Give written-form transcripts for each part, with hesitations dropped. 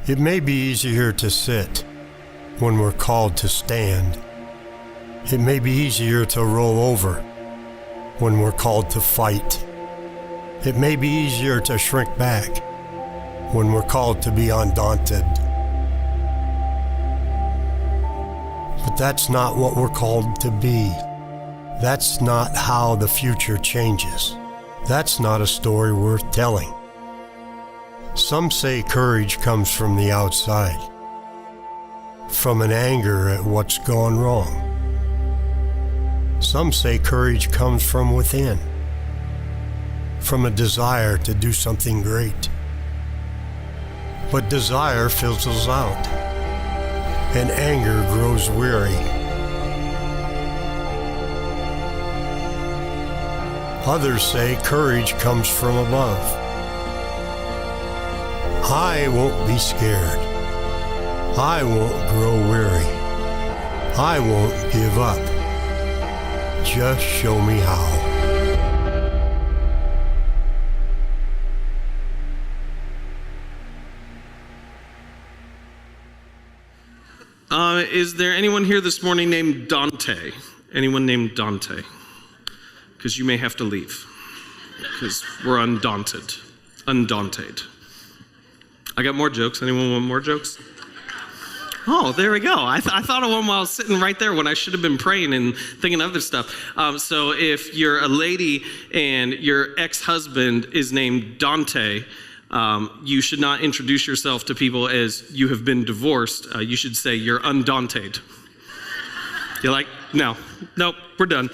It may be easier to sit when we're called to stand. It may be easier to roll over when we're called to fight. It may be easier to shrink back when we're called to be undaunted. But that's not what we're called to be. That's not how the future changes. That's not a story worth telling. Some say courage comes from the outside, from an anger at what's gone wrong. Some say courage comes from within, from a desire to do something great. But desire fizzles out, and anger grows weary. Others say courage comes from above. I won't be scared. I won't grow weary. I won't give up. Just show me how. Is there anyone here this morning named Dante? Anyone named Dante? Because you may have to leave. Because we're undaunted. Undaunted. I got more jokes. Anyone want more jokes? Oh, there we go. I thought of one while I was sitting right there when I should have been praying and thinking of other stuff. So if you're a lady and your ex-husband is named Dante, you should not introduce yourself to people as you have been divorced. You should say you're undaunted. You're like, nope, we're done.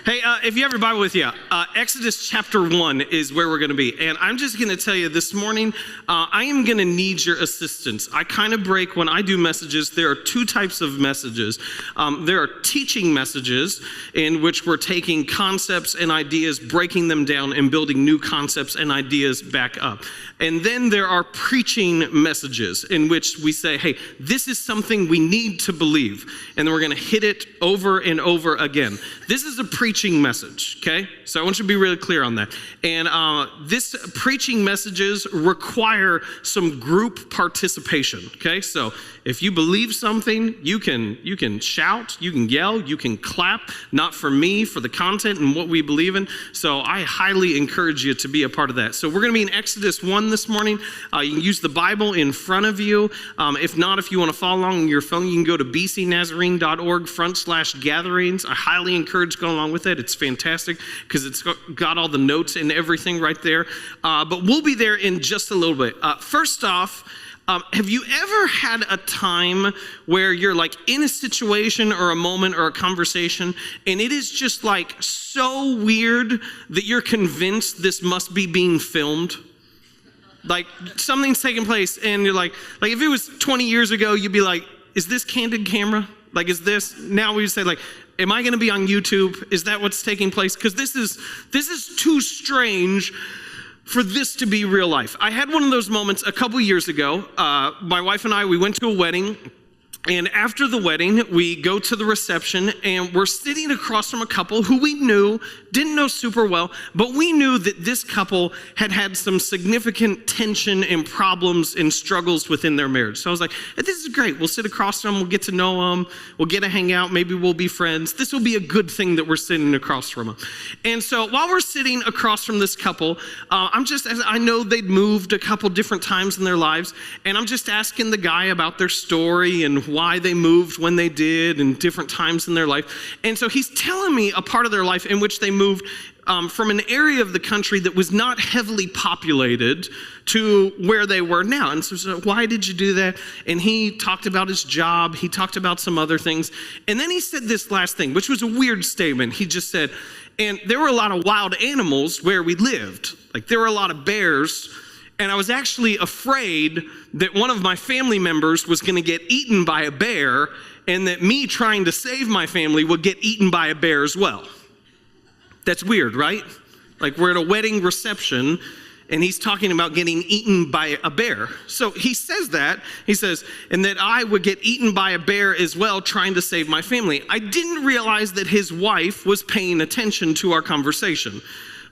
Hey, if you have your Bible with you, Exodus chapter 1 is where we're going to be. And I'm just going to tell you this morning, I am going to need your assistance. I kind of break when I do messages. There are two types of messages. There are teaching messages in which we're taking concepts and ideas, breaking them down, and building new concepts and ideas back up. And then there are preaching messages in which we say, hey, this is something we need to believe. And then we're going to hit it over and over again. This is a preaching message, okay? So I want you to be really clear on that. And this preaching messages require some group participation, okay? So if you believe something, you can shout, you can yell, you can clap, not for me, for the content and what we believe in. So I highly encourage you to be a part of that. So we're going to be in Exodus 1 this morning. You can use the Bible in front of you. If not, if you want to follow along on your phone, you can go to bcnazarene.org/gatherings. I highly encourage going along with it. It's fantastic because it's got all the notes and everything right there. But we'll be there in just a little bit. First off, have you ever had a time where you're like in a situation or a moment or a conversation and it is just like so weird that you're convinced this must be being filmed? Like something's taking place and you're like if it was 20 years ago, you'd be like, is this candid camera? Like, is this, now we say like, am I going to be on YouTube? Is that what's taking place? Because this is too strange for this to be real life. I had one of those moments a couple years ago. My wife and I, we went to a wedding. And after the wedding, we go to the reception and we're sitting across from a couple who we didn't know super well, but we knew that this couple had had some significant tension and problems and struggles within their marriage. So I was like, hey, this is great. We'll sit across from them. We'll get to know them. We'll get to hang out. Maybe we'll be friends. This will be a good thing that we're sitting across from them. And so while we're sitting across from this couple, I know they'd moved a couple different times in their lives, and I'm just asking the guy about their story and why they moved when they did and different times in their life. And so he's telling me a part of their life in which they moved from an area of the country that was not heavily populated to where they were now. And so why did you do that? And he talked about his job. He talked about some other things. And then he said this last thing, which was a weird statement. He just said, and there were a lot of wild animals where we lived. Like there were a lot of bears. And I was actually afraid that one of my family members was going to get eaten by a bear and that me trying to save my family would get eaten by a bear as well. That's weird, right? Like we're at a wedding reception and he's talking about getting eaten by a bear. So he says that, and that I would get eaten by a bear as well trying to save my family. I didn't realize that his wife was paying attention to our conversation.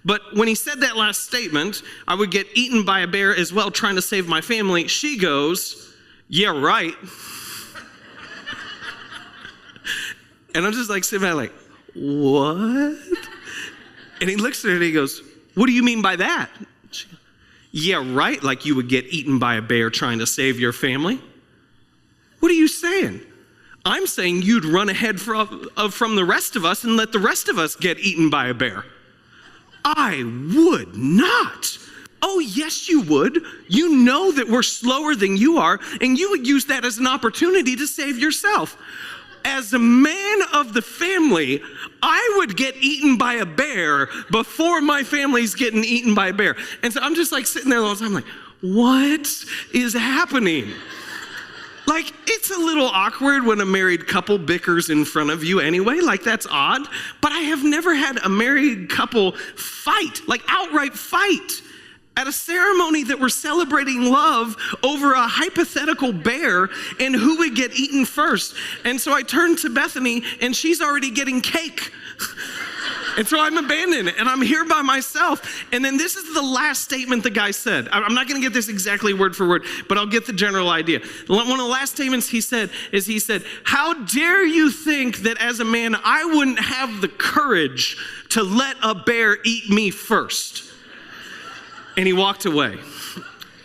But when he said that last statement, I would get eaten by a bear as well trying to save my family, she goes, Yeah, right. And I'm just like sitting there like, what? And he looks at her and he goes, what do you mean by that? She goes, yeah, right, like you would get eaten by a bear trying to save your family. What are you saying? I'm saying you'd run ahead from the rest of us and let the rest of us get eaten by a bear. I would not. Oh, yes, you would. You know that we're slower than you are, and you would use that as an opportunity to save yourself. As a man of the family, I would get eaten by a bear before my family's getting eaten by a bear. And so I'm just like sitting there all the time like, what is happening? Like, it's a little awkward when a married couple bickers in front of you anyway. Like, that's odd. But I have never had a married couple fight, like outright fight, at a ceremony that we're celebrating love over a hypothetical bear and who would get eaten first. And so I turned to Bethany, and she's already getting cake. And so I'm abandoned, and I'm here by myself. And then this is the last statement the guy said. I'm not going to get this exactly word for word, but I'll get the general idea. One of the last statements he said, how dare you think that as a man I wouldn't have the courage to let a bear eat me first? And he walked away.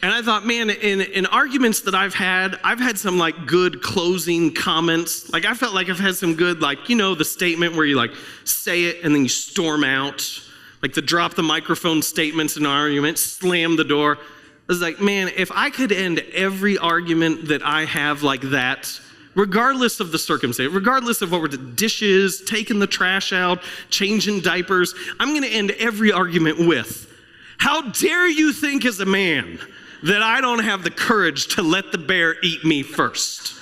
And I thought, man, in arguments that I've had some like good closing comments. Like I felt like I've had some good, like, you know, the statement where you like say it and then you storm out. Like the drop the microphone statements in an argument, slam the door. I was like, man, if I could end every argument that I have like that, regardless of the circumstance, regardless of what we're doing, dishes, taking the trash out, changing diapers, I'm going to end every argument with, how dare you think as a man that I don't have the courage to let the bear eat me first?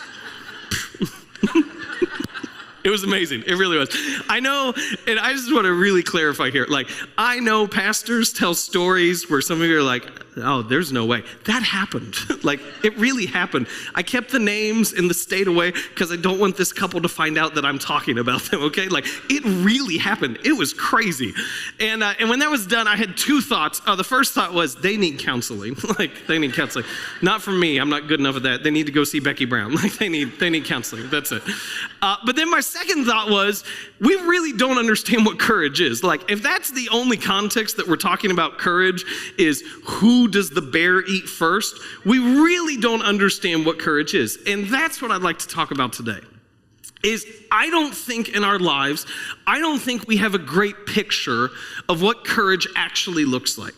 It was amazing. It really was. I know, and I just want to really clarify here. Like, I know pastors tell stories where some of you are like, oh, there's no way. That happened. Like, it really happened. I kept the names and the state away because I don't want this couple to find out that I'm talking about them, okay? Like, it really happened. It was crazy. And when that was done, I had two thoughts. The first thought was, they need counseling. Like, they need counseling. Not from me. I'm not good enough at that. They need to go see Becky Brown. Like, they need counseling. That's it. But then my second thought was, we really don't understand what courage is. Like, if that's the only context that we're talking about courage is who does the bear eat first, we really don't understand what courage is. And that's what I'd like to talk about today. Is I don't think in our lives, I don't think we have a great picture of what courage actually looks like.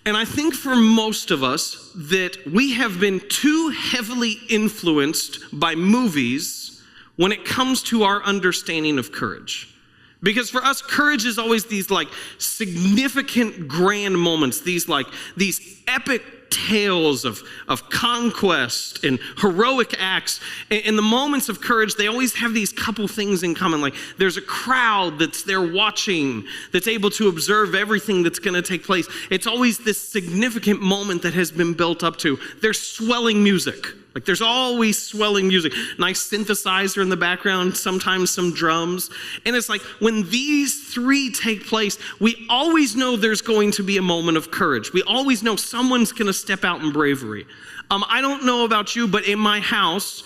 And I think for most of us that we have been too heavily influenced by movies when it comes to our understanding of courage. Because for us, courage is always these like significant grand moments, these epic tales of conquest and heroic acts. And the moments of courage, they always have these couple things in common. Like there's a crowd that's there watching, that's able to observe everything that's going to take place. It's always this significant moment that has been built up to. There's swelling music. Like there's always swelling music. Nice synthesizer in the background, sometimes some drums. And it's like when these three take place, we always know there's going to be a moment of courage. We always know someone's going to step out in bravery. I don't know about you, but in my house,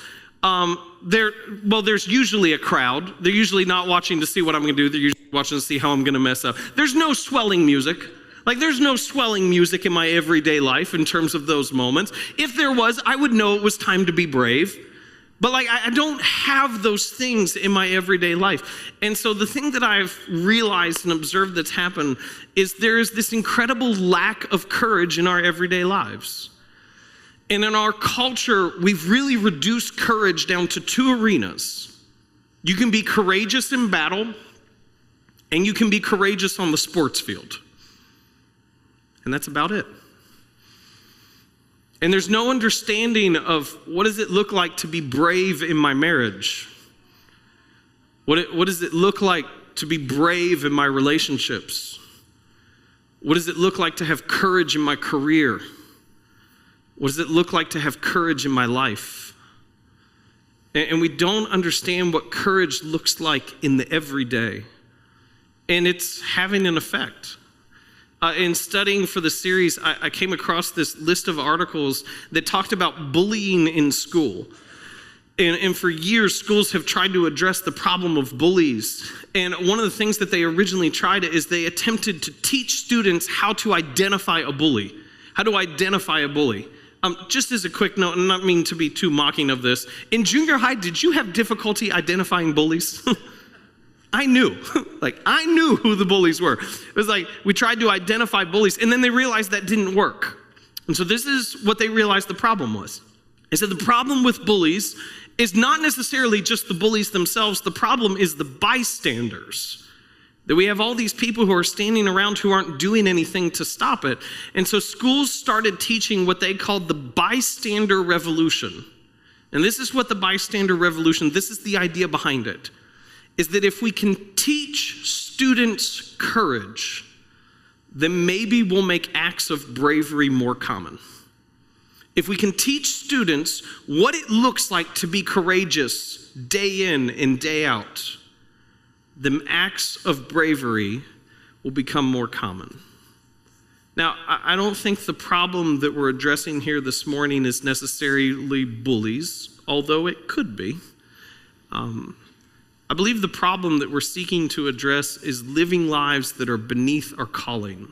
there's usually a crowd. They're usually not watching to see what I'm going to do. They're usually watching to see how I'm going to mess up. There's no swelling music. Like there's no swelling music in my everyday life in terms of those moments. If there was, I would know it was time to be brave. But like I don't have those things in my everyday life. And so the thing that I've realized and observed that's happened is there is this incredible lack of courage in our everyday lives. And in our culture, we've really reduced courage down to two arenas. You can be courageous in battle, and you can be courageous on the sports field. And that's about it. And there's no understanding of what does it look like to be brave in my marriage? What does it look like to be brave in my relationships? What does it look like to have courage in my career? What does it look like to have courage in my life? And we don't understand what courage looks like in the everyday. And it's having an effect. In studying for the series, I came across this list of articles that talked about bullying in school. And for years, schools have tried to address the problem of bullies. And one of the things that they originally tried is they attempted to teach students how to identify a bully. How to identify a bully. Just as a quick note, and not mean to be too mocking of this, in junior high, did you have difficulty identifying bullies? I knew. I knew who the bullies were. It was like we tried to identify bullies, and then they realized that didn't work. And so this is what they realized the problem was. They said the problem with bullies is not necessarily just the bullies themselves. The problem is the bystanders. That we have all these people who are standing around who aren't doing anything to stop it. And so schools started teaching what they called the bystander revolution. And this is what the bystander revolution, this is the idea behind it, is that if we can teach students courage, then maybe we'll make acts of bravery more common. If we can teach students what it looks like to be courageous day in and day out, then acts of bravery will become more common. Now, I don't think the problem that we're addressing here this morning is necessarily bullies, although it could be. I believe the problem that we're seeking to address is living lives that are beneath our calling.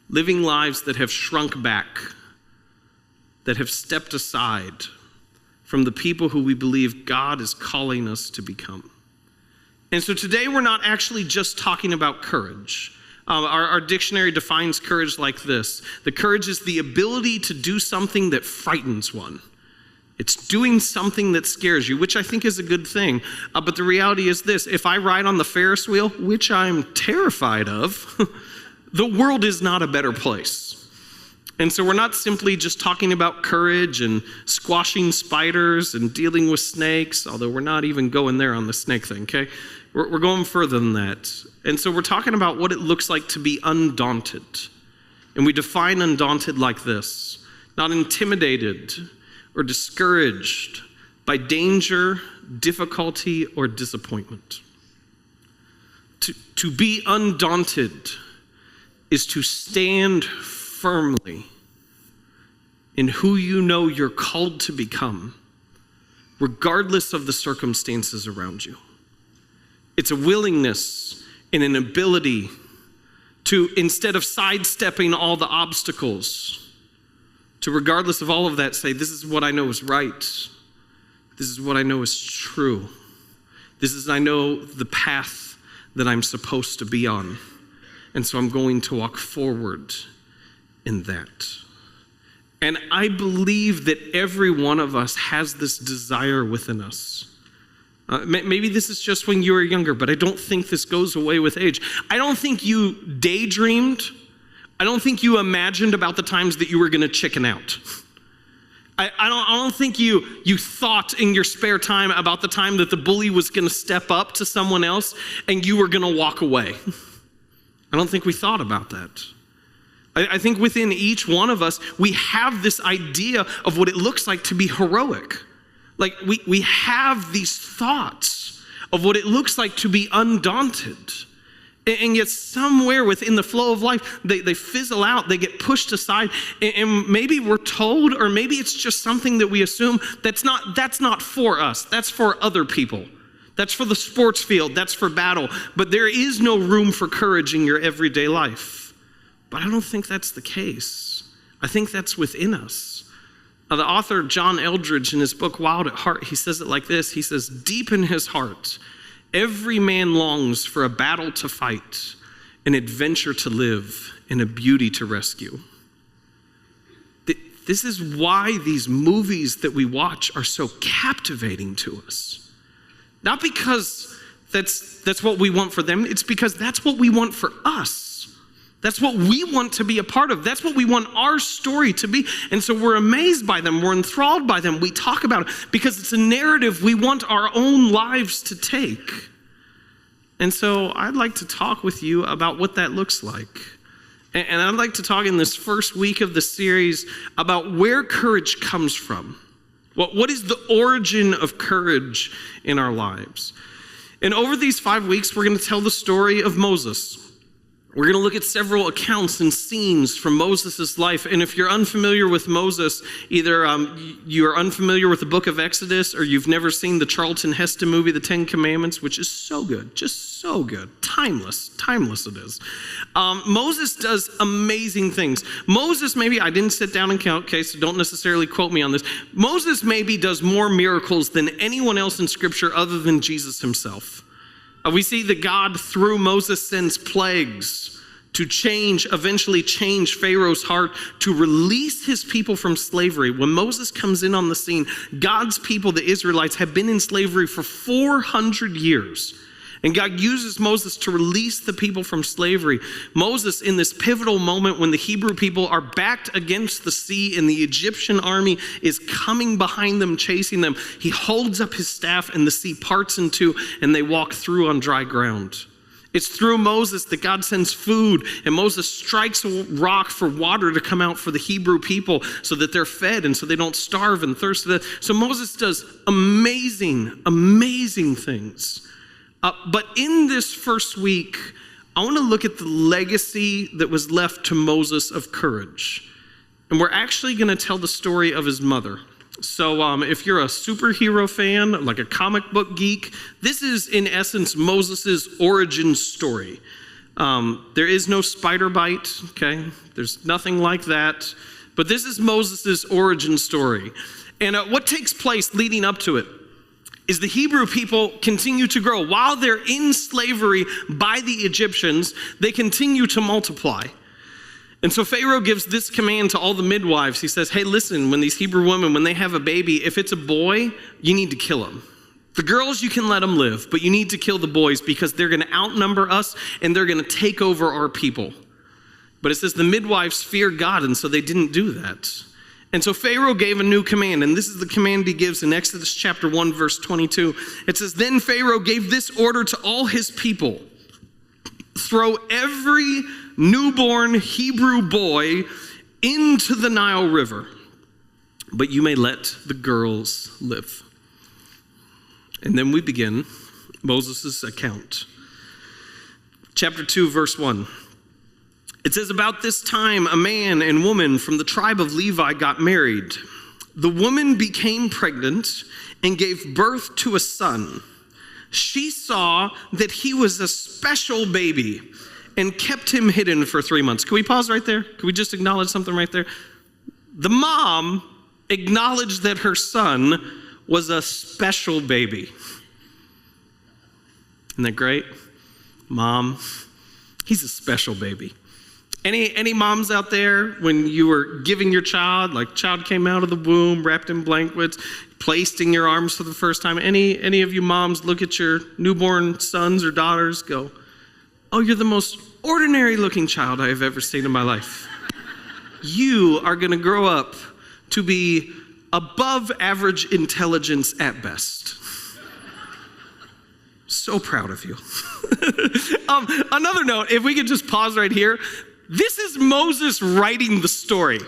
Living lives that have shrunk back, that have stepped aside from the people who we believe God is calling us to become. And so today we're not actually just talking about courage. Our dictionary defines courage like this. The courage is the ability to do something that frightens one. It's doing something that scares you, which I think is a good thing. But the reality is this: if I ride on the Ferris wheel, which I'm terrified of, the world is not a better place. And so we're not simply just talking about courage and squashing spiders and dealing with snakes, although we're not even going there on the snake thing, okay? We're going further than that. And so we're talking about what it looks like to be undaunted. And we define undaunted like this: not intimidated or discouraged by danger, difficulty, or disappointment. To be undaunted is to stand firmly in who you know you're called to become, regardless of the circumstances around you. It's a willingness and an ability to, instead of sidestepping all the obstacles, to, regardless of all of that, say, this is what I know is right. This is what I know is true. This is, I know, the path that I'm supposed to be on. And so I'm going to walk forward in that. And I believe that every one of us has this desire within us. Maybe this is just when you were younger, but I don't think this goes away with age. I don't think you daydreamed. I don't think you imagined about the times that you were going to chicken out. I don't think you thought in your spare time about the time that the bully was going to step up to someone else and you were going to walk away. I don't think we thought about that. I think within each one of us, we have this idea of what it looks like to be heroic. Like we have these thoughts of what it looks like to be undaunted. And yet somewhere within the flow of life, they fizzle out, they get pushed aside, and maybe we're told, or maybe it's just something that we assume that's not for us, that's for other people. That's for the sports field, that's for battle. But there is no room for courage in your everyday life. But I don't think that's the case. I think that's within us. The author John Eldredge, in his book Wild at Heart, he says it like this. He says, deep in his heart, every man longs for a battle to fight, an adventure to live, and a beauty to rescue. This is why these movies that we watch are so captivating to us. Not because that's what we want for them, it's because that's what we want for us. That's what we want to be a part of. That's what we want our story to be. And so we're amazed by them. We're enthralled by them. We talk about it because it's a narrative we want our own lives to take. And so I'd like to talk with you about what that looks like. And I'd like to talk in this first week of the series about where courage comes from. What is the origin of courage in our lives? And over these 5 weeks, we're going to tell the story of Moses. We're going to look at several accounts and scenes from Moses' life. And if you're unfamiliar with Moses, either you are unfamiliar with the book of Exodus, or you've never seen the Charlton Heston movie, The 10 Commandments, which is so good, just so good. Timeless it is. Moses does amazing things. Moses, maybe, I didn't sit down and count, okay, so don't necessarily quote me on this. Moses maybe does more miracles than anyone else in Scripture other than Jesus himself. We see that God, through Moses, sends plagues to eventually change Pharaoh's heart, to release his people from slavery. When Moses comes in on the scene, God's people, the Israelites, have been in slavery for 400 years. And God uses Moses to release the people from slavery. Moses, in this pivotal moment when the Hebrew people are backed against the sea and the Egyptian army is coming behind them, chasing them, he holds up his staff and the sea parts in two and they walk through on dry ground. It's through Moses that God sends food, and Moses strikes a rock for water to come out for the Hebrew people so that they're fed and so they don't starve and thirst to death. So Moses does amazing, amazing things. But in this first week, I want to look at the legacy that was left to Moses of courage. And we're actually going to tell the story of his mother. So if you're a superhero fan, like a comic book geek, this is in essence Moses' origin story. There is no spider bite, okay? There's nothing like that. But this is Moses' origin story. And what takes place leading up to it is the Hebrew people continue to grow. While they're in slavery by the Egyptians, they continue to multiply. And so Pharaoh gives this command to all the midwives. He says, hey, listen, when these Hebrew women, when they have a baby, if it's a boy, you need to kill him. The girls, you can let them live, but you need to kill the boys because they're going to outnumber us and they're going to take over our people. But it says the midwives feared God, and so they didn't do that. And so Pharaoh gave a new command, and this is the command he gives in Exodus chapter 1, verse 22. It says, then Pharaoh gave this order to all his people: throw every newborn Hebrew boy into the Nile River, but you may let the girls live. And then we begin Moses' account. Chapter 2, verse 1. It says, about this time, a man and woman from the tribe of Levi got married. The woman became pregnant and gave birth to a son. She saw that he was a special baby and kept him hidden for 3 months. Can we pause right there? Can we just acknowledge something right there? The mom acknowledged that her son was a special baby. Isn't that great? Mom, he's a special baby. Any moms out there, when you were giving your child, like child came out of the womb, wrapped in blankets, placed in your arms for the first time, any of you moms look at your newborn sons or daughters, go, oh, you're the most ordinary looking child I have ever seen in my life. You are going to grow up to be above average intelligence at best. So proud of you. Another note, if we could just pause right here. This is Moses writing the story.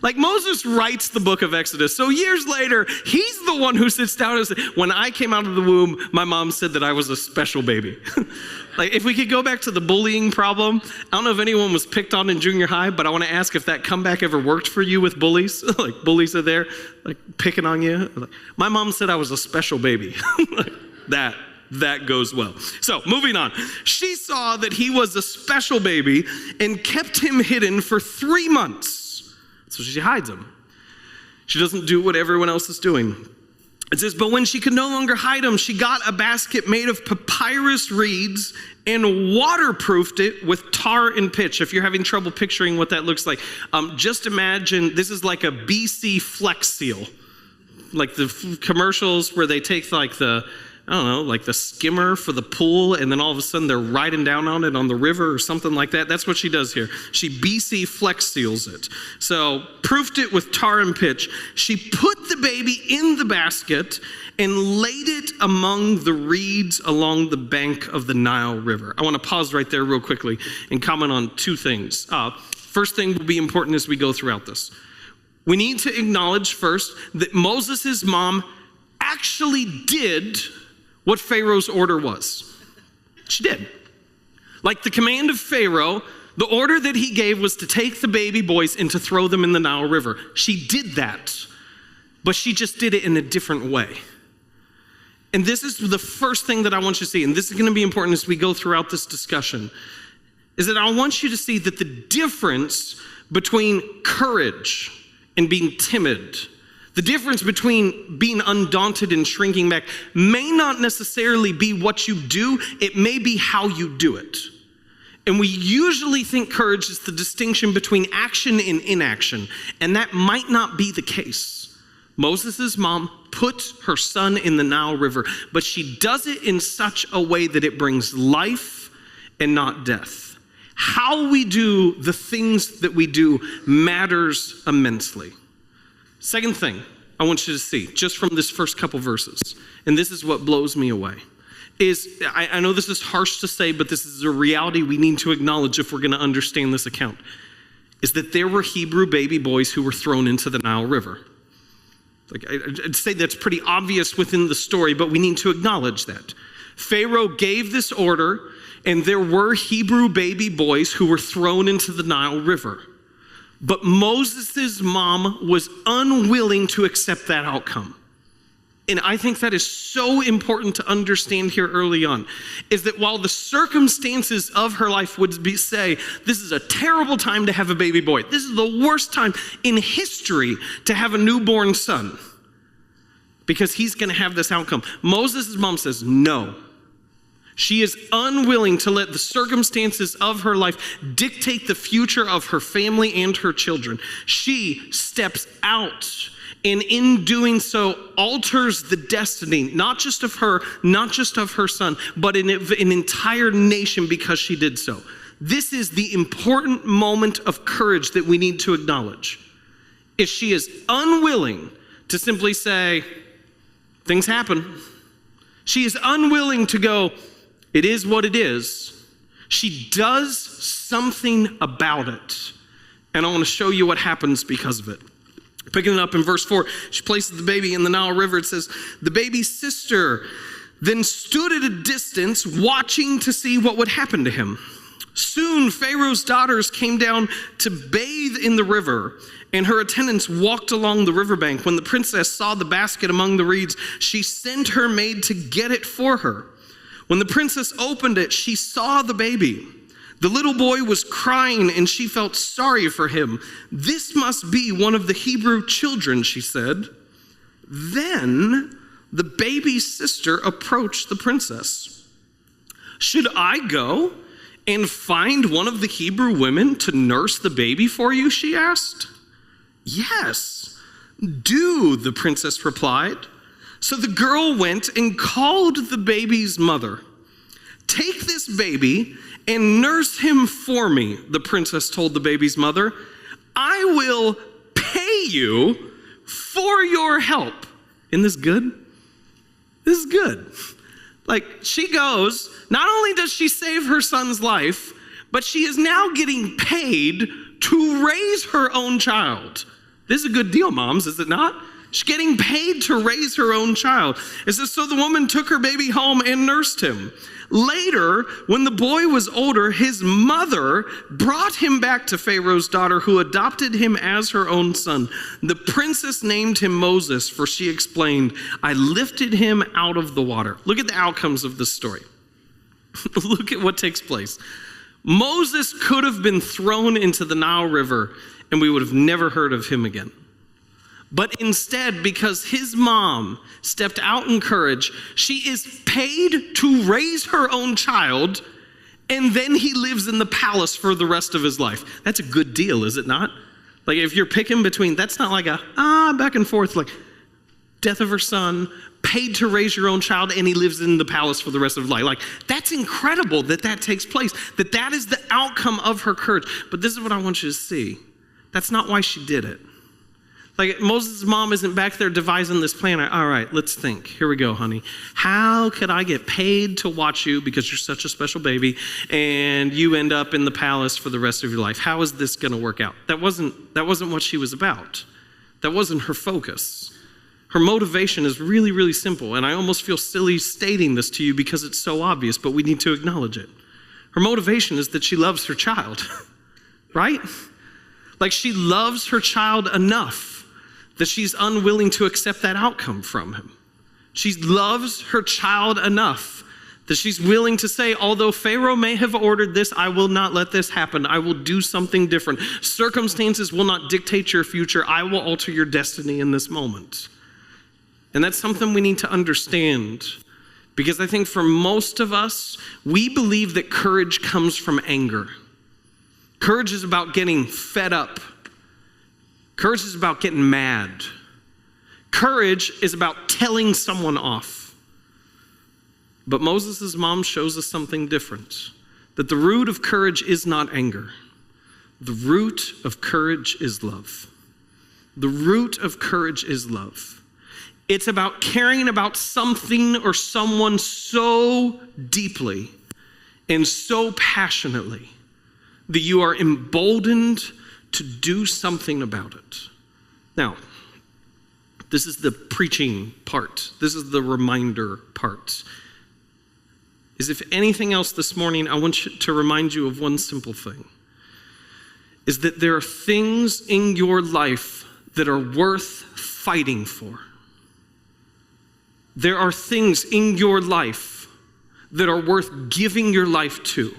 Like, Moses writes the book of Exodus. So years later, he's the one who sits down and says, when I came out of the womb, my mom said that I was a special baby. Like, if we could go back to the bullying problem, I don't know if anyone was picked on in junior high, but I want to ask if that comeback ever worked for you with bullies. Like, bullies are there, like, picking on you. Like, my mom said I was a special baby. Like, that goes well. So, moving on. She saw that he was a special baby and kept him hidden for 3 months. So she hides him. She doesn't do what everyone else is doing. It says, but when she could no longer hide him, she got a basket made of papyrus reeds and waterproofed it with tar and pitch. If you're having trouble picturing what that looks like, just imagine this is like a BC Flex Seal. Like the commercials where they take like the skimmer for the pool, and then all of a sudden they're riding down on it on the river or something like that. That's what she does here. She BC Flex Seals it. So, proofed it with tar and pitch. She put the baby in the basket and laid it among the reeds along the bank of the Nile River. I want to pause right there real quickly and comment on two things. First thing will be important as we go throughout this. We need to acknowledge first that Moses' mom actually did what Pharaoh's order was. She did. Like the command of Pharaoh, the order that he gave was to take the baby boys and to throw them in the Nile River. She did that, but she just did it in a different way. And this is the first thing that I want you to see, and this is going to be important as we go throughout this discussion, is that I want you to see that the difference between courage and being timid, the difference between being undaunted and shrinking back, may not necessarily be what you do, it may be how you do it. And we usually think courage is the distinction between action and inaction, and that might not be the case. Moses' mom put her son in the Nile River, but she does it in such a way that it brings life and not death. How we do the things that we do matters immensely. Second thing I want you to see, just from this first couple verses, and this is what blows me away, is, I know this is harsh to say, but this is a reality we need to acknowledge if we're going to understand this account, is that there were Hebrew baby boys who were thrown into the Nile River. Like, I'd say that's pretty obvious within the story, but we need to acknowledge that. Pharaoh gave this order, and there were Hebrew baby boys who were thrown into the Nile River. But Moses' mom was unwilling to accept that outcome. And I think that is so important to understand here early on, is that while the circumstances of her life would say, this is a terrible time to have a baby boy, this is the worst time in history to have a newborn son, because he's going to have this outcome. Moses' mom says no. She is unwilling to let the circumstances of her life dictate the future of her family and her children. She steps out, and in doing so alters the destiny, not just of her, not just of her son, but an entire nation because she did so. This is the important moment of courage that we need to acknowledge. If she is unwilling to simply say, things happen, she is unwilling to go, it is what it is, she does something about it. And I want to show you what happens because of it. Picking it up in verse 4, she places the baby in the Nile River. It says, the baby's sister then stood at a distance watching to see what would happen to him. Soon Pharaoh's daughters came down to bathe in the river, and her attendants walked along the riverbank. When the princess saw the basket among the reeds, she sent her maid to get it for her. When the princess opened it, she saw the baby. The little boy was crying, and she felt sorry for him. This must be one of the Hebrew children, she said. Then the baby's sister approached the princess. Should I go and find one of the Hebrew women to nurse the baby for you, she asked. Yes, do, the princess replied. So the girl went and called the baby's mother. Take this baby and nurse him for me, the princess told the baby's mother. I will pay you for your help. Isn't this good? This is good. Like, she goes, not only does she save her son's life, but she is now getting paid to raise her own child. This is a good deal, moms, is it not? She's getting paid to raise her own child. It says, so the woman took her baby home and nursed him. Later, when the boy was older, his mother brought him back to Pharaoh's daughter, who adopted him as her own son. The princess named him Moses, for she explained, I lifted him out of the water. Look at the outcomes of this story. Look at what takes place. Moses could have been thrown into the Nile River, and we would have never heard of him again. But instead, because his mom stepped out in courage, she is paid to raise her own child, and then he lives in the palace for the rest of his life. That's a good deal, is it not? Like, if you're picking between, that's not like a, back and forth, like death of her son, paid to raise your own child, and he lives in the palace for the rest of his life. Like, that's incredible that that takes place, that is the outcome of her courage. But this is what I want you to see. That's not why she did it. Like, Moses' mom isn't back there devising this plan. All right, let's think. Here we go, honey. How could I get paid to watch you because you're such a special baby and you end up in the palace for the rest of your life? How is this going to work out? That wasn't what she was about. That wasn't her focus. Her motivation is really, really simple, and I almost feel silly stating this to you because it's so obvious, but we need to acknowledge it. Her motivation is that she loves her child, right? Like she loves her child enough that she's unwilling to accept that outcome from him. She loves her child enough that she's willing to say, although Pharaoh may have ordered this, I will not let this happen. I will do something different. Circumstances will not dictate your future. I will alter your destiny in this moment. And that's something we need to understand, because I think for most of us, we believe that courage comes from anger. Courage is about getting fed up. Courage is about getting mad. Courage is about telling someone off. But Moses' mom shows us something different, that the root of courage is not anger. The root of courage is love. The root of courage is love. It's about caring about something or someone so deeply and so passionately that you are emboldened to do something about it. Now, this is the preaching part. This is the reminder part. Is if anything else this morning, I want to remind you of one simple thing. Is that there are things in your life that are worth fighting for. There are things in your life that are worth giving your life to,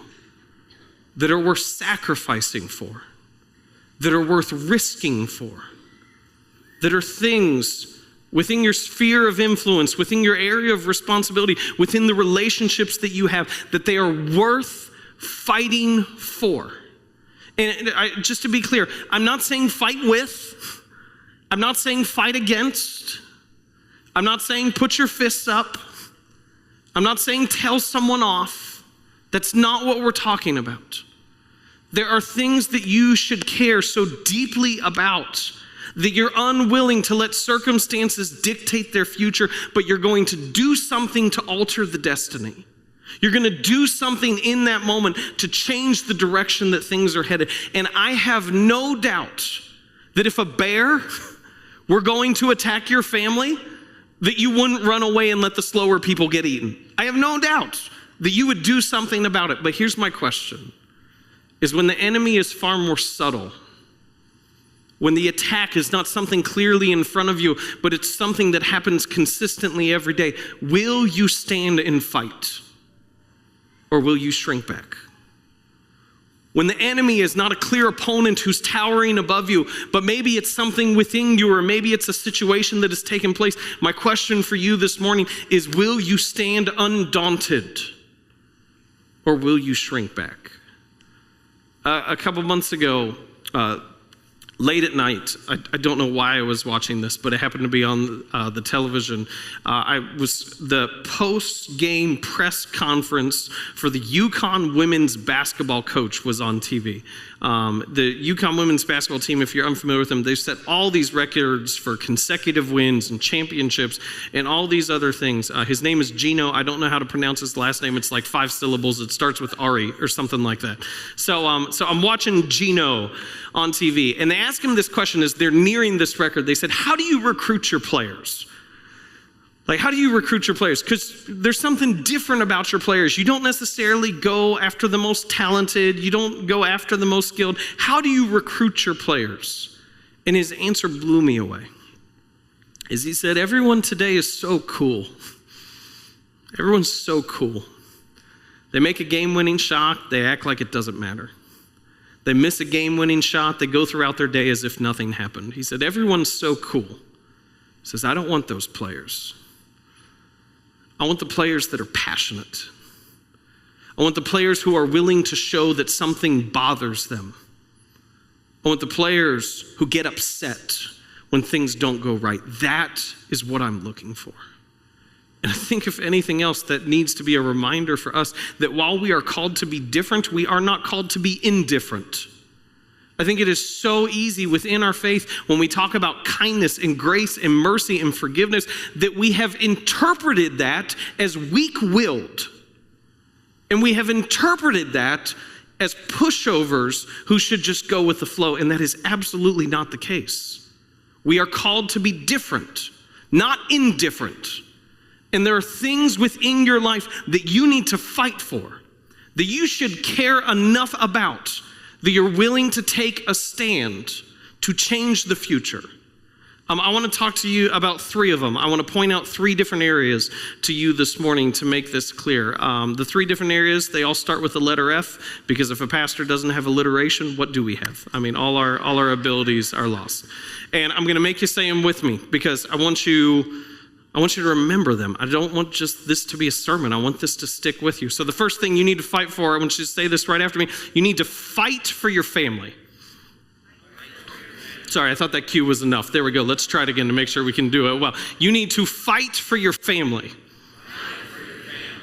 that are worth sacrificing for, that are worth risking for, that are things within your sphere of influence, within your area of responsibility, within the relationships that you have, that they are worth fighting for. And just to be clear, I'm not saying fight with, I'm not saying fight against, I'm not saying put your fists up, I'm not saying tell someone off. That's not what we're talking about. There are things that you should care so deeply about that you're unwilling to let circumstances dictate their future, but you're going to do something to alter the destiny. You're going to do something in that moment to change the direction that things are headed. And I have no doubt that if a bear were going to attack your family, that you wouldn't run away and let the slower people get eaten. I have no doubt that you would do something about it. But here's my question, is when the enemy is far more subtle, when the attack is not something clearly in front of you, but it's something that happens consistently every day, will you stand and fight? Or will you shrink back? When the enemy is not a clear opponent who's towering above you, but maybe it's something within you, or maybe it's a situation that has taken place, my question for you this morning is, will you stand undaunted? Or will you shrink back? A couple months ago, late at night, I don't know why I was watching this, but it happened to be on the television. The post-game press conference for the UConn women's basketball coach was on TV. The UConn women's basketball team, if you're unfamiliar with them, they've set all these records for consecutive wins and championships and all these other things. His name is Gino. I don't know how to pronounce his last name. It's like 5 syllables. It starts with Ari or something like that. So I'm watching Gino on TV, and they ask him this question as they're nearing this record. They said, how do you recruit your players? Like, how do you recruit your players? Because there's something different about your players. You don't necessarily go after the most talented. You don't go after the most skilled. How do you recruit your players? And his answer blew me away. Is he said, everyone today is so cool. Everyone's so cool. They make a game-winning shot. They act like it doesn't matter. They miss a game-winning shot. They go throughout their day as if nothing happened. He said, everyone's so cool. He says, I don't want those players. I want the players that are passionate. I want the players who are willing to show that something bothers them. I want the players who get upset when things don't go right. That is what I'm looking for. And I think if anything else, that needs to be a reminder for us that while we are called to be different, we are not called to be indifferent. I think it is so easy within our faith when we talk about kindness and grace and mercy and forgiveness that we have interpreted that as weak-willed. And we have interpreted that as pushovers who should just go with the flow, and that is absolutely not the case. We are called to be different, not indifferent. And there are things within your life that you need to fight for, that you should care enough about that you're willing to take a stand to change the future. I want to talk to you about 3 of them. I want to point out 3 different areas to you this morning to make this clear. The 3 different areas, they all start with the letter F, because if a pastor doesn't have alliteration, what do we have? I mean, all our abilities are lost. And I'm going to make you say them with me, because I want you to remember them. I don't want just this to be a sermon. I want this to stick with you. So the first thing you need to fight for, I want you to say this right after me. You need to fight for your family. Sorry, I thought that cue was enough. There we go. Let's try it again to make sure we can do it well. You need to fight for your family.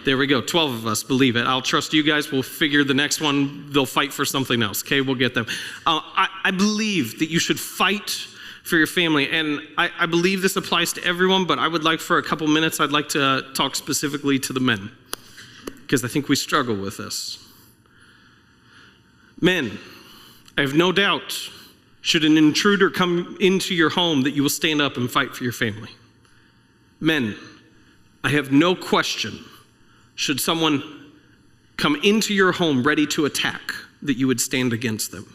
There we go. 12 of us believe it. I'll trust you guys. We'll figure the next one, they'll fight for something else. Okay, we'll get them. I believe that you should fight for your family. And I believe this applies to everyone, but I would like for a couple minutes, I'd like to talk specifically to the men, because I think we struggle with this. Men, I have no doubt, should an intruder come into your home, that you will stand up and fight for your family. Men, I have no question, should someone come into your home ready to attack, that you would stand against them.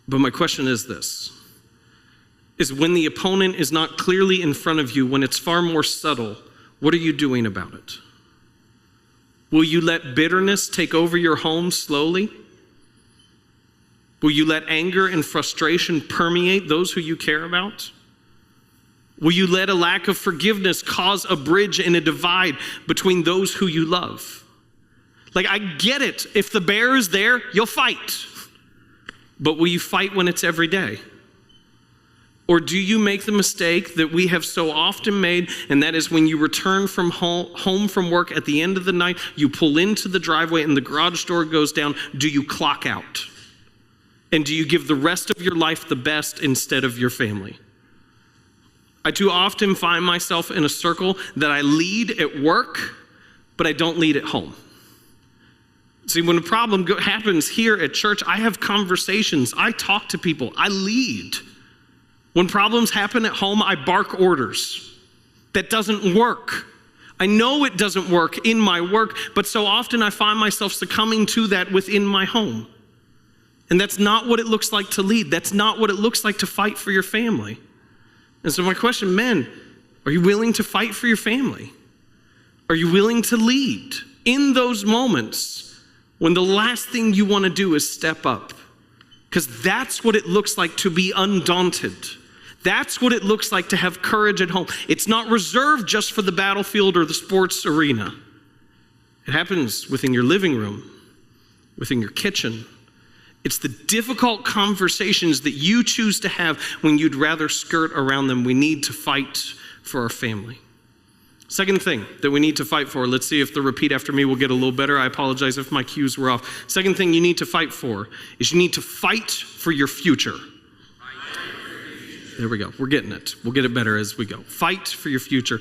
But my question is this, is when the opponent is not clearly in front of you, when it's far more subtle, what are you doing about it? Will you let bitterness take over your home slowly? Will you let anger and frustration permeate those who you care about? Will you let a lack of forgiveness cause a bridge and a divide between those who you love? Like, I get it. If the bear is there, you'll fight. But will you fight when it's every day? Or do you make the mistake that we have so often made, and that is when you return from home from work at the end of the night, you pull into the driveway and the garage door goes down, do you clock out? And do you give the rest of your life the best instead of your family? I too often find myself in a circle that I lead at work, but I don't lead at home. See, when a problem happens here at church, I have conversations, I talk to people, I lead. When problems happen at home, I bark orders. That doesn't work. I know it doesn't work in my work, but so often I find myself succumbing to that within my home. And that's not what it looks like to lead. That's not what it looks like to fight for your family. And so my question, men, are you willing to fight for your family? Are you willing to lead in those moments when the last thing you want to do is step up? Because that's what it looks like to be undaunted. That's what it looks like to have courage at home. It's not reserved just for the battlefield or the sports arena. It happens within your living room, within your kitchen. It's the difficult conversations that you choose to have when you'd rather skirt around them. We need to fight for our family. Second thing that we need to fight for, let's see if the repeat after me will get a little better. I apologize if my cues were off. Second thing you need to fight for is you need to fight for your future. There we go. We're getting it. We'll get it better as we go. Fight for your future.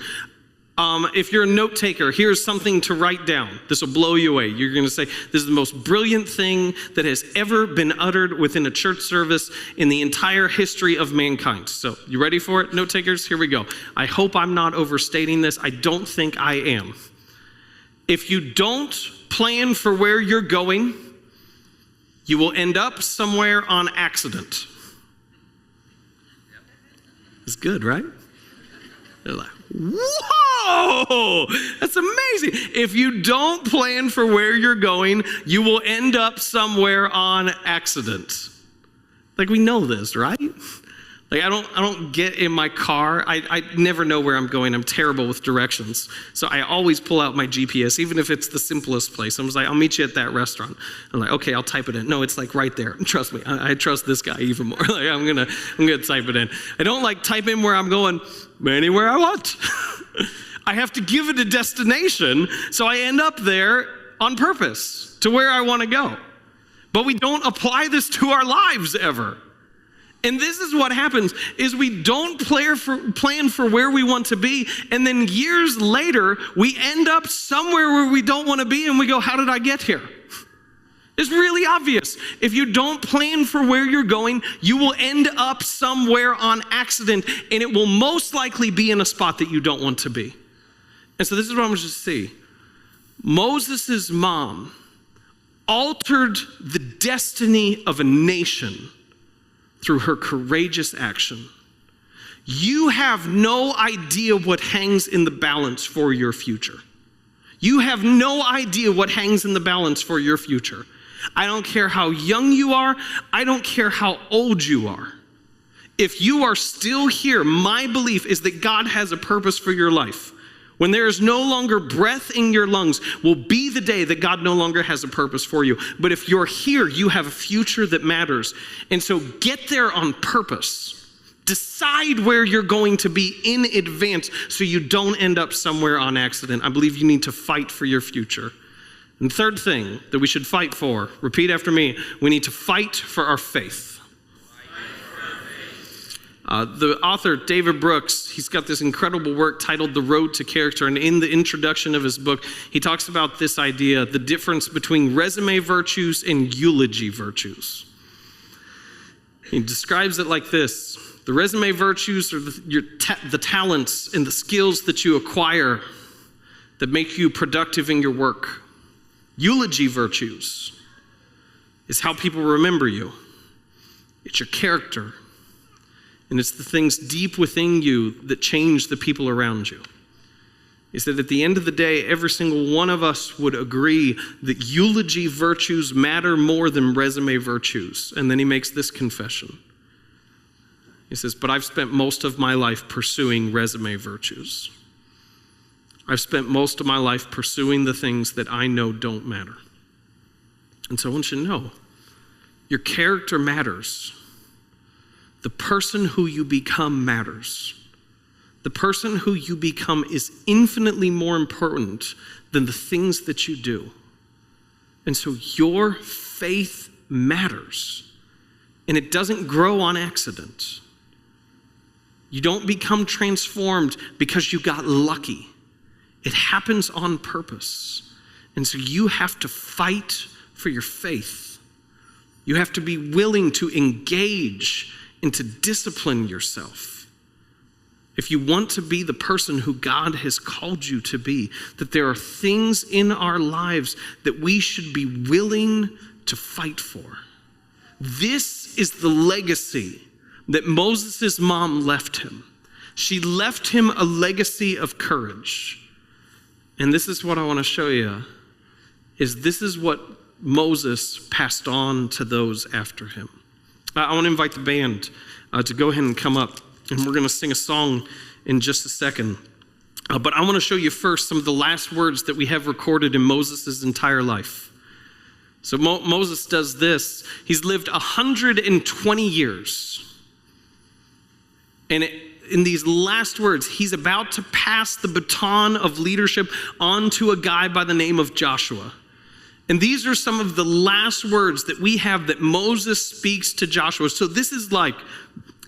If you're a note taker, here's something to write down. This will blow you away. You're going to say, this is the most brilliant thing that has ever been uttered within a church service in the entire history of mankind. So, you ready for it, note takers? Here we go. I hope I'm not overstating this. I don't think I am. If you don't plan for where you're going, you will end up somewhere on accident. It's good, right? They're like, whoa, that's amazing. If you don't plan for where you're going, you will end up somewhere on accident. Like, we know this, right? Like, I don't get in my car. I never know where I'm going. I'm terrible with directions. So I always pull out my GPS, even if it's the simplest place. I'm just like, I'll meet you at that restaurant. I'm like, okay, I'll type it in. No, it's like right there. Trust me, I trust this guy even more. Like, I'm gonna type it in. I don't like type in where I'm going anywhere I want. I have to give it a destination, so I end up there on purpose to where I want to go. But we don't apply this to our lives ever. And this is what happens, is we don't plan for where we want to be, and then years later, we end up somewhere where we don't want to be, and we go, how did I get here? It's really obvious. If you don't plan for where you're going, you will end up somewhere on accident, and it will most likely be in a spot that you don't want to be. And so this is what I want you to see. Moses' mom altered the destiny of a nation through her courageous action. You have no idea what hangs in the balance for your future. You have no idea what hangs in the balance for your future. I don't care how young you are. I don't care how old you are. If you are still here, my belief is that God has a purpose for your life. When there is no longer breath in your lungs will be the day that God no longer has a purpose for you. But if you're here, you have a future that matters. And so get there on purpose. Decide where you're going to be in advance so you don't end up somewhere on accident. I believe you need to fight for your future. And third thing that we should fight for, repeat after me, we need to fight for our faith. The author, David Brooks, he's got this incredible work titled The Road to Character. And in the introduction of his book, he talks about this idea, the difference between resume virtues and eulogy virtues. He describes it like this. The resume virtues are the talents and the skills that you acquire that make you productive in your work. Eulogy virtues is how people remember you. It's your character. And it's the things deep within you that change the people around you. He said at the end of the day, every single one of us would agree that eulogy virtues matter more than resume virtues. And then he makes this confession. He says, but I've spent most of my life pursuing resume virtues. I've spent most of my life pursuing the things that I know don't matter. And so I want you to know, your character matters. The person who you become matters. The person who you become is infinitely more important than the things that you do. And so your faith matters. And it doesn't grow on accident. You don't become transformed because you got lucky. It happens on purpose. And so you have to fight for your faith. You have to be willing to engage and to discipline yourself. If you want to be the person who God has called you to be, that there are things in our lives that we should be willing to fight for. This is the legacy that Moses' mom left him. She left him a legacy of courage. And this is what I want to show you, is this is what Moses passed on to those after him. I want to invite the band to go ahead and come up, and we're going to sing a song in just a second. But I want to show you first some of the last words that we have recorded in Moses' entire life. So Moses does this. He's lived 120 years. And in these last words, he's about to pass the baton of leadership on to a guy by the name of Joshua. And these are some of the last words that we have that Moses speaks to Joshua. So this is like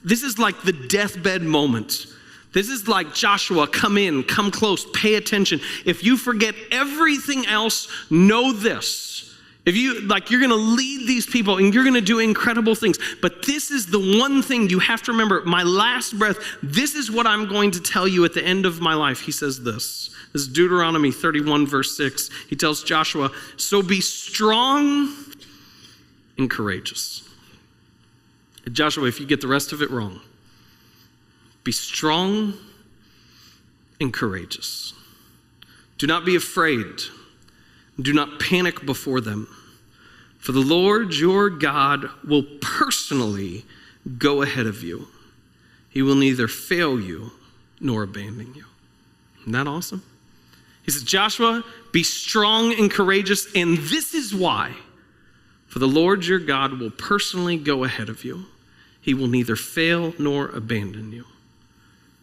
the deathbed moment. This is like, Joshua, come in, come close, pay attention. If you forget everything else, know this. If you're going to lead these people and you're going to do incredible things. But this is the one thing you have to remember. My last breath, this is what I'm going to tell you at the end of my life. He says this. This is Deuteronomy 31, verse 6. He tells Joshua, so be strong and courageous. And Joshua, if you get the rest of it wrong, be strong and courageous. Do not be afraid. Do not panic before them. For the Lord your God will personally go ahead of you. He will neither fail you nor abandon you. Isn't that awesome? He says, Joshua, be strong and courageous, and this is why. For the Lord your God will personally go ahead of you. He will neither fail nor abandon you.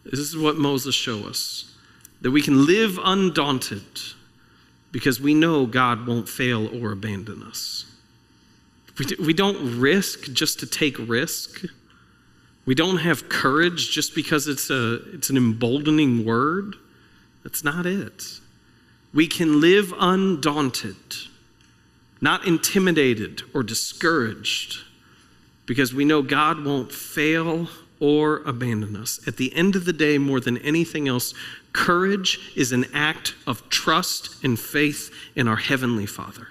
This is what Moses showed us, that we can live undaunted because we know God won't fail or abandon us. We don't risk just to take risk. We don't have courage just because it's an emboldening word. That's not it. We can live undaunted, not intimidated or discouraged, because we know God won't fail or abandon us. At the end of the day, more than anything else, courage is an act of trust and faith in our Heavenly Father.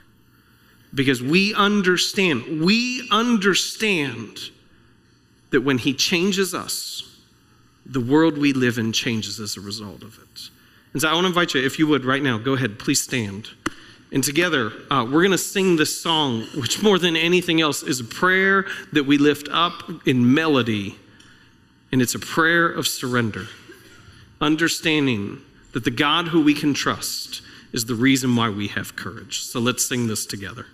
Because we understand that when He changes us, the world we live in changes as a result of it. And so I want to invite you, if you would, right now, go ahead, please stand. And together, we're going to sing this song, which more than anything else is a prayer that we lift up in melody. And it's a prayer of surrender, understanding that the God who we can trust is the reason why we have courage. So let's sing this together.